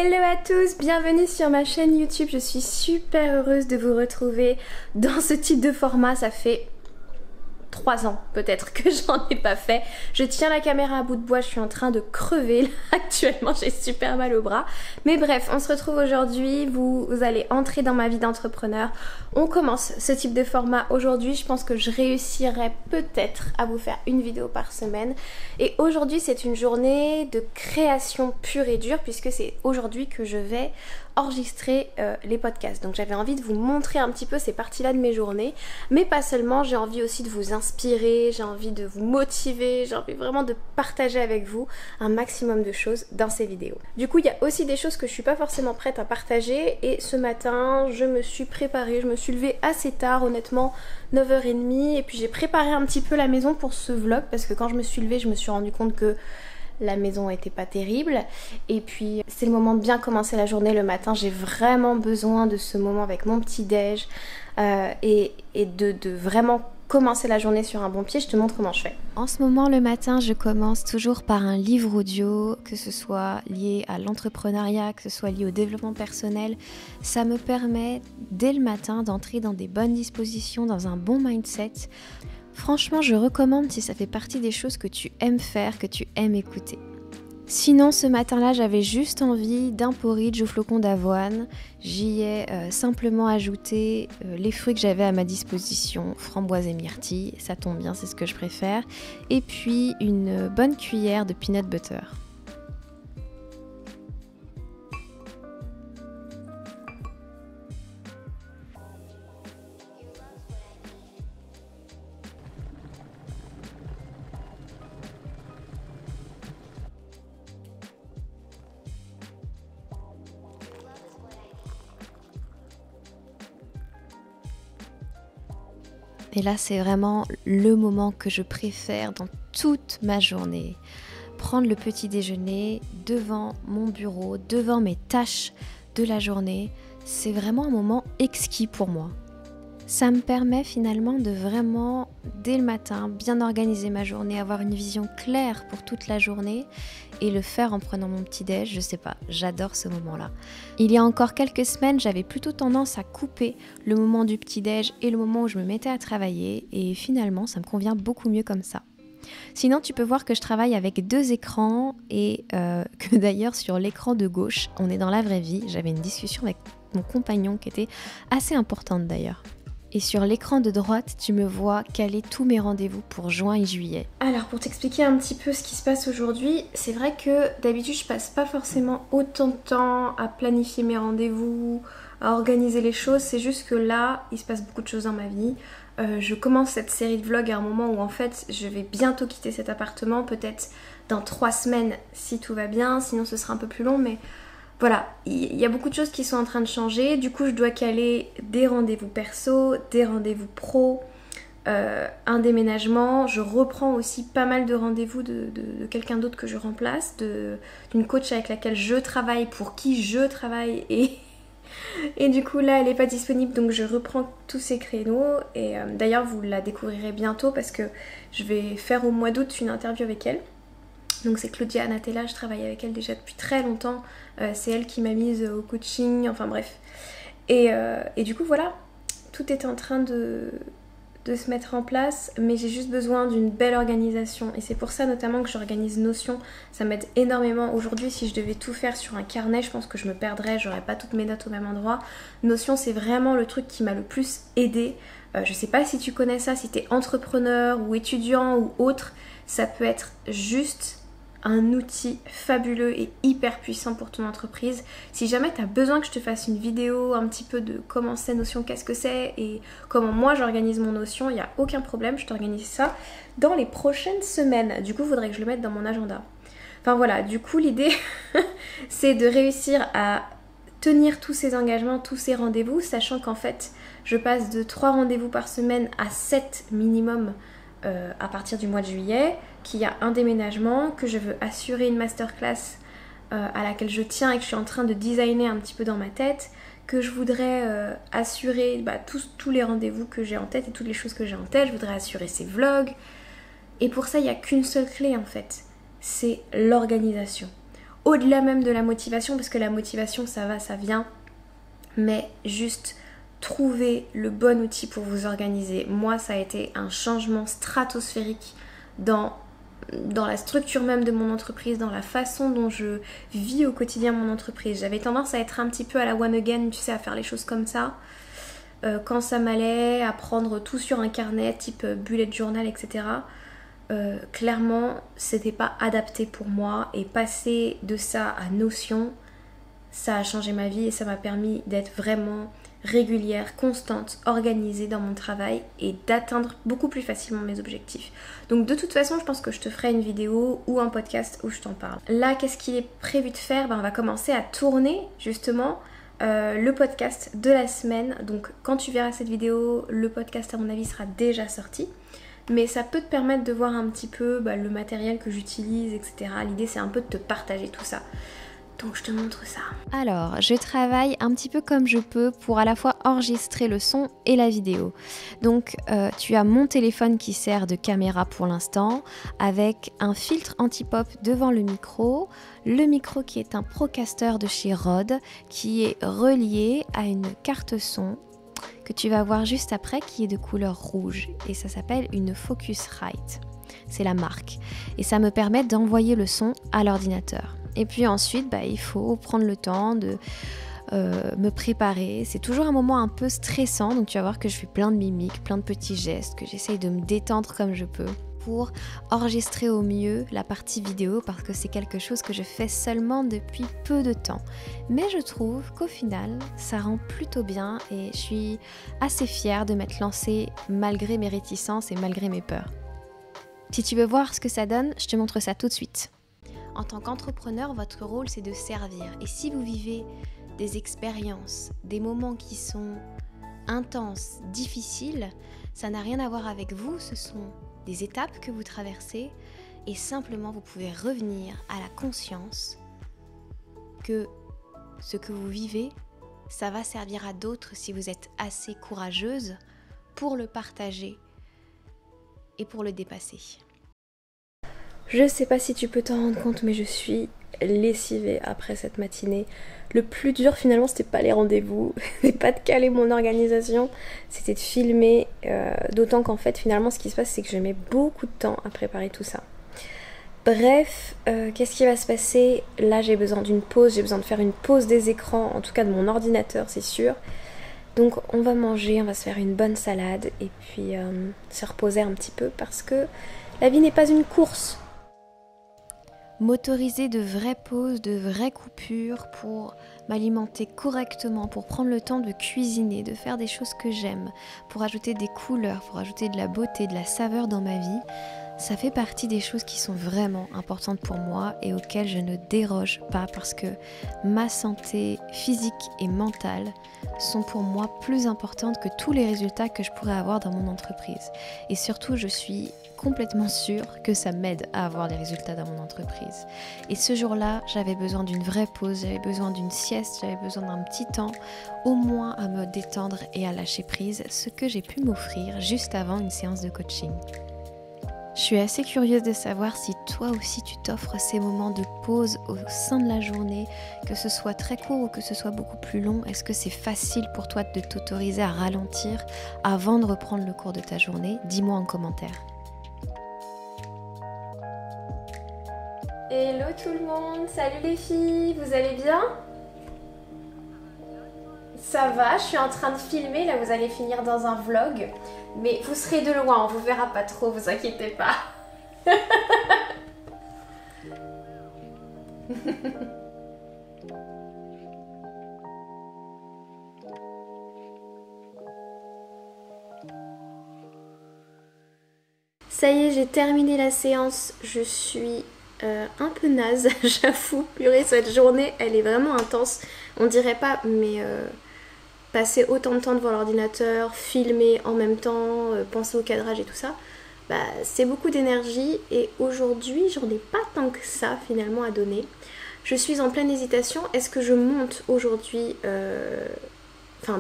Hello à tous, bienvenue sur ma chaîne YouTube. Je suis super heureuse de vous retrouver dans ce type de format. Ça fait 3 ans peut-être que j'en ai pas fait. Je tiens la caméra à bout de bois, je suis en train de crever là, actuellement, j'ai super mal au bras. Mais bref, on se retrouve aujourd'hui, vous allez entrer dans ma vie d'entrepreneur. On commence ce type de format aujourd'hui, je pense que je réussirai peut-être à vous faire une vidéo par semaine. Et aujourd'hui c'est une journée de création pure et dure puisque c'est aujourd'hui que je vais enregistrer les podcasts. Donc j'avais envie de vous montrer un petit peu ces parties-là de mes journées, mais pas seulement, j'ai envie aussi de vous inspirer, j'ai envie de vous motiver, j'ai envie vraiment de partager avec vous un maximum de choses dans ces vidéos. Du coup, il y a aussi des choses que je suis pas forcément prête à partager et ce matin, je me suis préparée, je me suis levée assez tard, honnêtement, 9h30 et puis j'ai préparé un petit peu la maison pour ce vlog parce que quand je me suis levée, je me suis rendu compte que la maison était pas terrible et puis c'est le moment de bien commencer la journée le matin. J'ai vraiment besoin de ce moment avec mon petit déj et de vraiment commencer la journée sur un bon pied. Je te montre comment je fais. En ce moment le matin je commence toujours par un livre audio, que ce soit lié à l'entrepreneuriat, que ce soit lié au développement personnel. Ça me permet dès le matin d'entrer dans des bonnes dispositions, dans un bon mindset. Franchement, je recommande si ça fait partie des choses que tu aimes faire, que tu aimes écouter. Sinon, ce matin-là, j'avais juste envie d'un porridge au flocon d'avoine. J'y ai simplement ajouté les fruits que j'avais à ma disposition, framboises et myrtilles, ça tombe bien, c'est ce que je préfère. Et puis une bonne cuillère de peanut butter. Et là, c'est vraiment le moment que je préfère dans toute ma journée. Prendre le petit déjeuner devant mon bureau, devant mes tâches de la journée, c'est vraiment un moment exquis pour moi. Ça me permet finalement de vraiment, dès le matin, bien organiser ma journée, avoir une vision claire pour toute la journée et le faire en prenant mon petit déj, je sais pas, j'adore ce moment-là. Il y a encore quelques semaines, j'avais plutôt tendance à couper le moment du petit déj et le moment où je me mettais à travailler et finalement, ça me convient beaucoup mieux comme ça. Sinon, tu peux voir que je travaille avec 2 écrans et que d'ailleurs sur l'écran de gauche, on est dans la vraie vie. J'avais une discussion avec mon compagnon qui était assez importante d'ailleurs. Et sur l'écran de droite, tu me vois caler tous mes rendez-vous pour juin et juillet. Alors pour t'expliquer un petit peu ce qui se passe aujourd'hui, c'est vrai que d'habitude je passe pas forcément autant de temps à planifier mes rendez-vous, à organiser les choses, c'est juste que là, il se passe beaucoup de choses dans ma vie. Je commence cette série de vlogs à un moment où en fait je vais bientôt quitter cet appartement, peut-être dans 3 semaines si tout va bien, sinon ce sera un peu plus long, mais voilà, il y a beaucoup de choses qui sont en train de changer. Du coup je dois caler des rendez-vous perso, des rendez-vous pro, un déménagement. Je reprends aussi pas mal de rendez-vous de quelqu'un d'autre que je remplace, d'une coach avec laquelle je travaille, pour qui je travaille et du coup là elle n'est pas disponible, donc je reprends tous ces créneaux et d'ailleurs vous la découvrirez bientôt parce que je vais faire au mois d'août une interview avec elle. Donc c'est Claudia Anatella, je travaille avec elle déjà depuis très longtemps, c'est elle qui m'a mise au coaching, enfin bref. Et du coup voilà, tout est en train de se mettre en place, mais j'ai juste besoin d'une belle organisation et c'est pour ça notamment que j'organise Notion. Ça m'aide énormément. Aujourd'hui si je devais tout faire sur un carnet, je pense que je me perdrais, j'aurais pas toutes mes notes au même endroit. Notion c'est vraiment le truc qui m'a le plus aidé. Je sais pas si tu connais ça, si t'es entrepreneur ou étudiant ou autre, ça peut être juste un outil fabuleux et hyper puissant pour ton entreprise. Si jamais tu as besoin que je te fasse une vidéo un petit peu de comment c'est Notion, qu'est-ce que c'est et comment moi j'organise mon Notion, il n'y a aucun problème, je t'organise ça dans les prochaines semaines. Du coup, il faudrait que je le mette dans mon agenda. Enfin voilà, du coup l'idée c'est de réussir à tenir tous ces engagements, tous ces rendez-vous, sachant qu'en fait je passe de 3 rendez-vous par semaine à 7 minimum à partir du mois de juillet, qu'il y a un déménagement, que je veux assurer une masterclass à laquelle je tiens et que je suis en train de designer un petit peu dans ma tête, que je voudrais assurer tous les rendez-vous que j'ai en tête et toutes les choses que j'ai en tête, je voudrais assurer ces vlogs. Et pour ça, il n'y a qu'une seule clé en fait, c'est l'organisation. au-delà même de la motivation, parce que la motivation ça va, ça vient, mais juste trouver le bon outil pour vous organiser. Moi ça a été un changement stratosphérique dans la structure même de mon entreprise, dans la façon dont je vis au quotidien mon entreprise. J'avais tendance à être un petit peu à la one again, tu sais, à faire les choses comme ça. Quand ça m'allait, à prendre tout sur un carnet, type bullet journal, etc. Clairement, c'était pas adapté pour moi. Et passer de ça à Notion, ça a changé ma vie et ça m'a permis d'être vraiment régulière, constante, organisée dans mon travail et d'atteindre beaucoup plus facilement mes objectifs. Donc de toute façon, je pense que je te ferai une vidéo ou un podcast où je t'en parle. Là, qu'est-ce qu'il est prévu de faire? On va commencer à tourner justement le podcast de la semaine. Donc quand tu verras cette vidéo, le podcast à mon avis sera déjà sorti. Mais ça peut te permettre de voir un petit peu le matériel que j'utilise, etc. L'idée c'est un peu de te partager tout ça. Donc je te montre ça. Alors, je travaille un petit peu comme je peux pour à la fois enregistrer le son et la vidéo. Donc tu as mon téléphone qui sert de caméra pour l'instant, avec un filtre anti-pop devant le micro qui est un Procaster de chez Rode, qui est relié à une carte son que tu vas voir juste après, qui est de couleur rouge, et ça s'appelle une Focusrite. C'est la marque. Et ça me permet d'envoyer le son à l'ordinateur. Et puis ensuite, il faut prendre le temps de me préparer. C'est toujours un moment un peu stressant, donc tu vas voir que je fais plein de mimiques, plein de petits gestes, que j'essaye de me détendre comme je peux pour enregistrer au mieux la partie vidéo, parce que c'est quelque chose que je fais seulement depuis peu de temps. Mais je trouve qu'au final, ça rend plutôt bien et je suis assez fière de m'être lancée malgré mes réticences et malgré mes peurs. Si tu veux voir ce que ça donne, je te montre ça tout de suite. En tant qu'entrepreneur, votre rôle c'est de servir. Et si vous vivez des expériences, des moments qui sont intenses, difficiles, ça n'a rien à voir avec vous, ce sont des étapes que vous traversez et simplement vous pouvez revenir à la conscience que ce que vous vivez, ça va servir à d'autres si vous êtes assez courageuse pour le partager et pour le dépasser. Je sais pas si tu peux t'en rendre compte, mais je suis lessivée après cette matinée. Le plus dur finalement, c'était pas les rendez-vous, c'était pas de caler mon organisation, c'était de filmer. D'autant qu'en fait, finalement, ce qui se passe, c'est que je mets beaucoup de temps à préparer tout ça. Bref, qu'est-ce qui va se passer? Là, j'ai besoin d'une pause, j'ai besoin de faire une pause des écrans, en tout cas de mon ordinateur, c'est sûr. Donc on va manger, on va se faire une bonne salade et puis se reposer un petit peu parce que la vie n'est pas une course. M'autoriser de vraies pauses, de vraies coupures pour m'alimenter correctement, pour prendre le temps de cuisiner, de faire des choses que j'aime, pour ajouter des couleurs, pour ajouter de la beauté, de la saveur dans ma vie, ça fait partie des choses qui sont vraiment importantes pour moi et auxquelles je ne déroge pas parce que ma santé physique et mentale sont pour moi plus importantes que tous les résultats que je pourrais avoir dans mon entreprise. Et surtout, je suis complètement sûre que ça m'aide à avoir les résultats dans mon entreprise. Et ce jour-là, j'avais besoin d'une vraie pause, j'avais besoin d'une sieste, j'avais besoin d'un petit temps, au moins à me détendre et à lâcher prise, ce que j'ai pu m'offrir juste avant une séance de coaching. Je suis assez curieuse de savoir si toi aussi tu t'offres ces moments de pause au sein de la journée, que ce soit très court ou que ce soit beaucoup plus long. Est-ce que c'est facile pour toi de t'autoriser à ralentir avant de reprendre le cours de ta journée? Dis-moi en commentaire. Hello tout le monde, salut les filles, vous allez bien? Ça va, je suis en train de filmer, là vous allez finir dans un vlog, mais vous serez de loin, on vous verra pas trop, vous inquiétez pas. Ça y est, j'ai terminé la séance, je suis un peu naze, j'avoue, purée, cette journée, elle est vraiment intense, on dirait pas, mais passer autant de temps devant l'ordinateur, filmer en même temps, penser au cadrage et tout ça, c'est beaucoup d'énergie et aujourd'hui, j'en ai pas tant que ça finalement à donner. Je suis en pleine hésitation, est-ce que je monte aujourd'hui,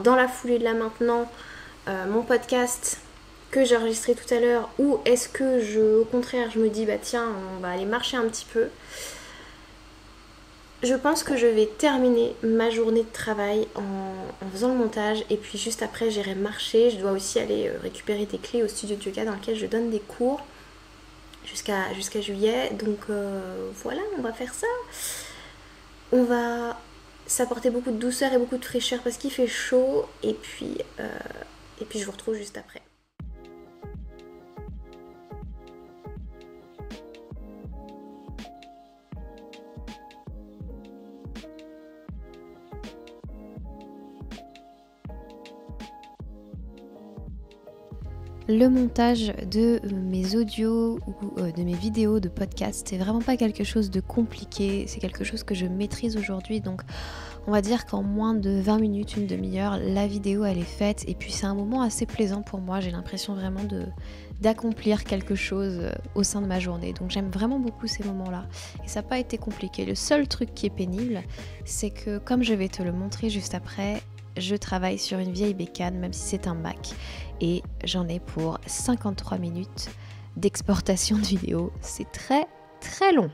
dans la foulée de là maintenant, mon podcast que j'ai enregistré tout à l'heure, ou est-ce que au contraire je me dis tiens, on va aller marcher un petit peu. Je pense que je vais terminer ma journée de travail en faisant le montage et puis juste après j'irai marcher. Je dois aussi aller récupérer des clés au studio de yoga dans lequel je donne des cours jusqu'à juillet. Donc voilà, on va faire ça. On va s'apporter beaucoup de douceur et beaucoup de fraîcheur parce qu'il fait chaud et puis je vous retrouve juste après. Le montage de mes audios ou de mes vidéos de podcast, c'est vraiment pas quelque chose de compliqué, c'est quelque chose que je maîtrise aujourd'hui, donc on va dire qu'en moins de 20 minutes, une demi-heure, la vidéo elle est faite et puis c'est un moment assez plaisant pour moi, j'ai l'impression vraiment d'accomplir quelque chose au sein de ma journée, donc j'aime vraiment beaucoup ces moments-là et ça n'a pas été compliqué. Le seul truc qui est pénible, c'est que comme je vais te le montrer juste après, je travaille sur une vieille bécane, même si c'est un Mac, et j'en ai pour 53 minutes d'exportation de vidéo. C'est très très long.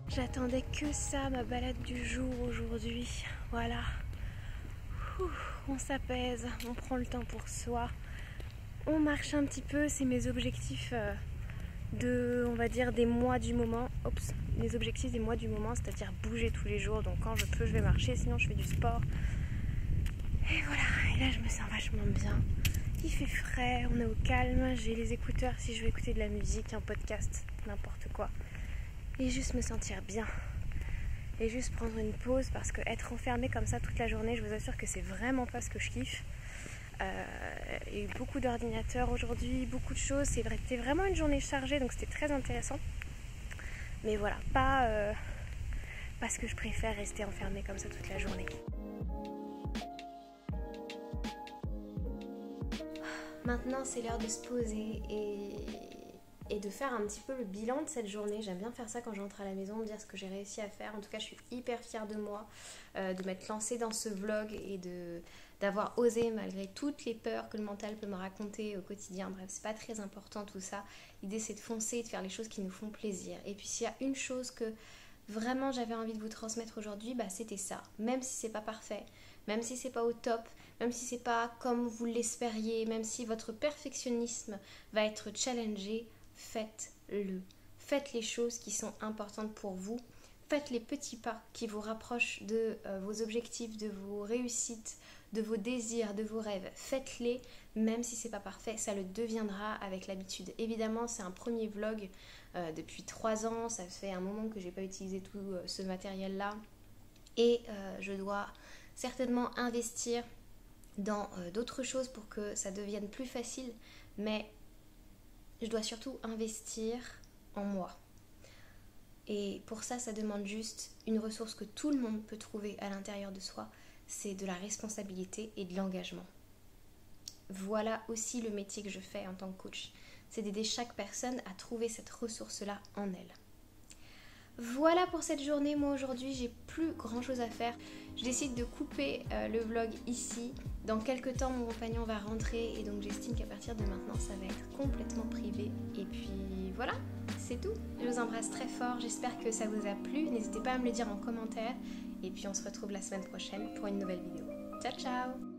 J'attendais que ça, ma balade du jour aujourd'hui. Voilà. On s'apaise, on prend le temps pour soi. On marche un petit peu, c'est mes objectifs on va dire, des mois du moment. Les objectifs des mois du moment, c'est-à-dire bouger tous les jours. Donc quand je peux, je vais marcher, sinon je fais du sport. Et voilà, et là je me sens vachement bien. Il fait frais, on est au calme, j'ai les écouteurs si je veux écouter de la musique, un podcast, n'importe quoi. Et juste me sentir bien. Et juste prendre une pause parce que être enfermée comme ça toute la journée, je vous assure que c'est vraiment pas ce que je kiffe. Il y a eu beaucoup d'ordinateurs aujourd'hui, beaucoup de choses. C'était vraiment une journée chargée, donc c'était très intéressant. Mais voilà, pas parce que je préfère rester enfermée comme ça toute la journée. Maintenant, c'est l'heure de se poser et de faire un petit peu le bilan de cette journée. J'aime bien faire ça quand j'entre à la maison, me dire ce que j'ai réussi à faire. En tout cas, je suis hyper fière de moi, de m'être lancée dans ce vlog et d'avoir osé malgré toutes les peurs que le mental peut me raconter au quotidien. Bref, c'est pas très important tout ça. L'idée, c'est de foncer et de faire les choses qui nous font plaisir. Et puis, s'il y a une chose que vraiment j'avais envie de vous transmettre aujourd'hui, c'était ça. Même si c'est pas parfait, même si c'est pas au top, même si c'est pas comme vous l'espériez, même si votre perfectionnisme va être challengé, faites-le. Faites les choses qui sont importantes pour vous. Faites les petits pas qui vous rapprochent de vos objectifs, de vos réussites, de vos désirs, de vos rêves. Faites-les, même si c'est pas parfait, ça le deviendra avec l'habitude. Évidemment, c'est un premier vlog depuis 3 ans, ça fait un moment que j'ai pas utilisé tout ce matériel-là. Et je dois certainement investir dans d'autres choses pour que ça devienne plus facile, mais je dois surtout investir en moi. Et pour ça, ça demande juste une ressource que tout le monde peut trouver à l'intérieur de soi, c'est de la responsabilité et de l'engagement. Voilà aussi le métier que je fais en tant que coach, c'est d'aider chaque personne à trouver cette ressource-là en elle. Voilà pour cette journée, moi aujourd'hui j'ai plus grand chose à faire. Je décide de couper le vlog ici. Dans quelques temps mon compagnon va rentrer et donc j'estime qu'à partir de maintenant ça va être complètement privé. Et puis voilà, c'est tout. Je vous embrasse très fort, j'espère que ça vous a plu. N'hésitez pas à me le dire en commentaire. Et puis on se retrouve la semaine prochaine pour une nouvelle vidéo. Ciao ciao!